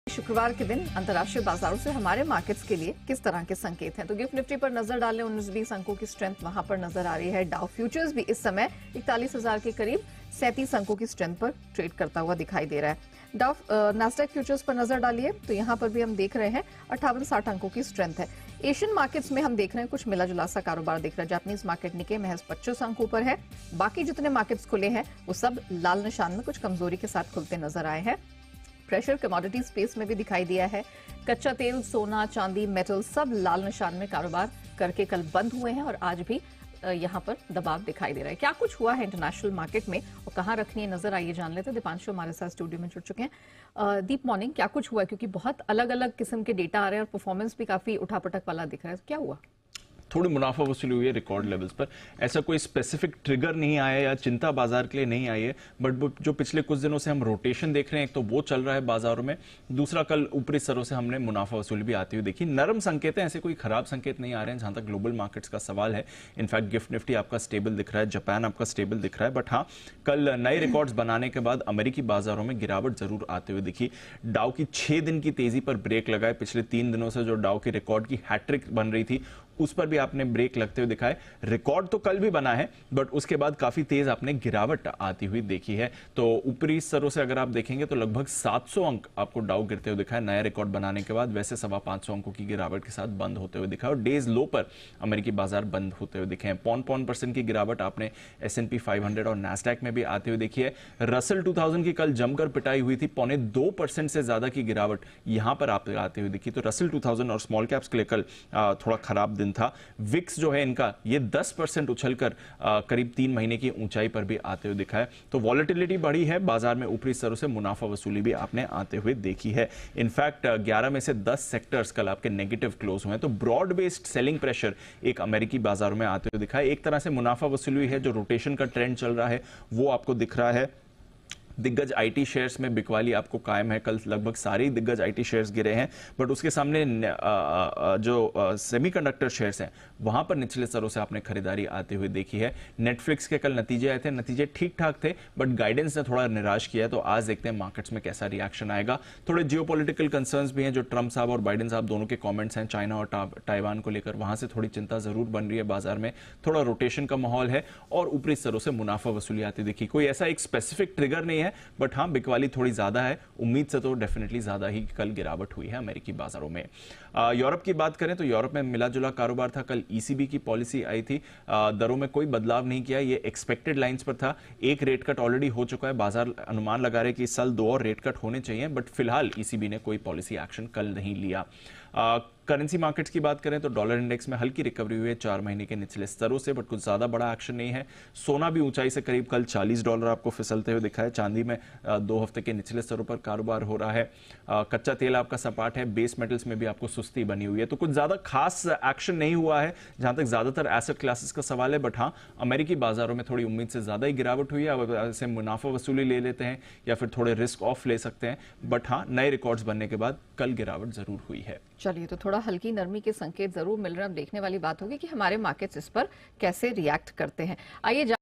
शुक्रवार के दिन अंतर्राष्ट्रीय बाजारों से हमारे मार्केट्स के लिए किस तरह के संकेत हैं? तो गिफ्ट निफ्टी पर नजर डालें, 19-20 अंकों की स्ट्रेंथ वहां पर नजर आ रही है। डाउ फ्यूचर्स भी इस समय 41,000 के करीब 37 अंकों की स्ट्रेंथ पर ट्रेड करता हुआ दिखाई दे रहा है। डाउ नास्डैक फ्यूचर्स पर नजर डालिए तो यहां पर भी हम देख रहे हैं 58-60 अंकों की स्ट्रेंथ है। एशियन मार्केट्स में हम देख रहे हैं कुछ मिला जुला सा कारोबार दिख रहा है। जापानीज मार्केट निके महज 25 अंकों पर है। बाकी जितने मार्केट्स खुले हैं वो सब लाल निशान में कुछ कमजोरी के साथ खुलते नजर आए हैं। प्रेशर कमोडिटी स्पेस में भी दिखाई दिया है। कच्चा तेल, सोना, चांदी, मेटल सब लाल निशान में कारोबार करके कल बंद हुए हैं और आज भी यहां पर दबाव दिखाई दे रहा है। क्या कुछ हुआ है इंटरनेशनल मार्केट में और कहां रखनी है नजर, आइए जान लेते हैं। दीपांशु हमारे साथ स्टूडियो में जुड़ चुके हैं। दीप, मॉर्निंग, क्या कुछ हुआ है? क्योंकि बहुत अलग अलग किस्म के डेटा आ रहे हैं और परफॉर्मेंस भी काफी उठापटक वाला दिख रहा है। क्या हुआ? थोड़ी मुनाफा वसूली हुई है रिकॉर्ड लेवल्स पर। ऐसा कोई स्पेसिफिक ट्रिगर नहीं आया या चिंता बाजार के लिए नहीं आई है, बट जो पिछले कुछ दिनों से हम रोटेशन देख रहे हैं, एक तो वो चल रहा है बाजारों में, दूसरा कल ऊपरी स्तरों से हमने मुनाफा वसूली भी आती हुई देखी। नरम संकेत हैं, ऐसे कोई खराब संकेत नहीं आ रहे हैं जहां तक ग्लोबल मार्केट्स का सवाल है। इनफैक्ट गिफ्ट निफ्टी आपका स्टेबल दिख रहा है, जापान आपका स्टेबल दिख रहा है, बट हाँ कल नए रिकॉर्ड्स बनाने के बाद अमेरिकी बाजारों में गिरावट जरूर आते हुए दिखी। डाउ की 6 दिन की तेजी पर ब्रेक लगाए। पिछले 3 दिनों से जो डाउ के रिकॉर्ड की हैट्रिक बन रही थी उस पर भी आपने ब्रेक लगते हुए दिखाए। रिकॉर्ड तो कल भी बना है, बट उसके बाद काफी तेज आपने गिरावट आती हुई देखी है। तो ऊपरी स्तरों से अगर आप देखेंगे तो लगभग 700 अंक आपको डाउ गिरते हुए दिखाए नया रिकॉर्ड बनाने के बाद। वैसे 550 अंकों की गिरावट के साथ बंद होते हुए दिखा और डेज लो पर अमेरिकी बाजार बंद होते हुए दिखे हैं। 0.1% की गिरावट आपने S&P 500 और नास्डैक में भी आती हुई देखी है। रसल 2000 की कल जमकर पिटाई हुई थी, 0.2% से ज्यादा की गिरावट यहां पर आप आती हुई दिखी। तो रसल 2000 और स्मॉल कैप्स के लिए कल थोड़ा खराब था। विक्स जो है इनका ये 10% उछलकर करीब 3 महीने की ऊंचाई पर भी आते हुए दिखा है। तो वॉलेटिलिटी बढ़ी है बाजार में, ऊपरी स्तरों से मुनाफा वसूली भी आपने आते हुए देखी है। इनफैक्ट 11 में से 10 सेक्टर्स कल आपके नेगेटिव क्लोज हुए हैं। तो ब्रॉड बेस्ड सेलिंग प्रेशर एक अमेरिकी बाजारों में आते हुए दिखा है। एक तरह से मुनाफा वसूली है, जो रोटेशन का ट्रेंड चल रहा है वो आपको दिख रहा है। दिग्गज आईटी शेयर्स में बिकवाली आपको कायम है। कल लगभग सारे दिग्गज आईटी शेयर्स गिरे हैं, बट उसके सामने जो सेमीकंडक्टर शेयर्स हैं वहां पर निचले स्तरों से आपने खरीदारी आती हुई देखी है। नेटफ्लिक्स के कल नतीजे आए थे, नतीजे ठीक ठाक थे, बट गाइडेंस ने थोड़ा निराश किया। तो आज देखते हैं मार्केट्स में कैसा रिएक्शन आएगा। थोड़े जियोपॉलिटिकल कंसर्न्स भी हैं, जो ट्रंप साहब और बाइडेन साहब दोनों के कॉमेंट्स हैं चाइना और ताइवान को लेकर, वहां से थोड़ी चिंता जरूर बन रही है बाजार में। थोड़ा रोटेशन का माहौल है और ऊपरी स्तरों से मुनाफा वसूली आती देखी। कोई ऐसा एक स्पेसिफिक ट्रिगर नहीं है, बट हाँ बिकवाली थोड़ी ज्यादा है। उम्मीद से तो डेफिनेटली ज्यादा ही कल गिरावट हुई है अमेरिकी बाजारों में। यूरोप की बात करें तो यूरोप में मिला जुला कारोबार था। कल ईसीबी की पॉलिसी आई थी, दरों में कोई बदलाव नहीं किया, ये एक्सपेक्टेड लाइंस पर था। एक रेट कट ऑलरेडी हो चुका है, बाजार अनुमान लगा रहे कि इस साल 2 और रेट कट होने चाहिए, बट फिलहाल ईसीबी ने कोई पॉलिसी एक्शन कल नहीं लिया। करेंसी मार्केट्स की बात करें तो डॉलर इंडेक्स में हल्की रिकवरी हुई है 4 महीने के निचले स्तरों से, बट कुछ ज्यादा बड़ा एक्शन नहीं है। सोना भी ऊंचाई से करीब कल $40 आपको फिसलते हुए दिखा है। चांदी में 2 हफ्ते के निचले स्तरों पर कारोबार हो रहा है। कच्चा तेल आपका सपाट है। बेस मेटल्स में भी आपको सुस्ती बनी हुई है। तो कुछ ज्यादा खास एक्शन नहीं हुआ है जहां तक ज्यादातर एसेट क्लासेस का सवाल है, बट हाँ अमेरिकी बाजारों में थोड़ी उम्मीद से ज्यादा ही गिरावट हुई है। अब ऐसे मुनाफा वसूली ले लेते हैं या फिर थोड़े रिस्क ऑफ ले सकते हैं, बट हाँ नए रिकॉर्ड्स बनने के बाद कल गिरावट जरूर हुई है। चलिए, तो थोड़ा हल्की नरमी के संकेत जरूर मिल रहे हैं। अब देखने वाली बात होगी कि हमारे मार्केट्स इस पर कैसे रिएक्ट करते हैं। आइए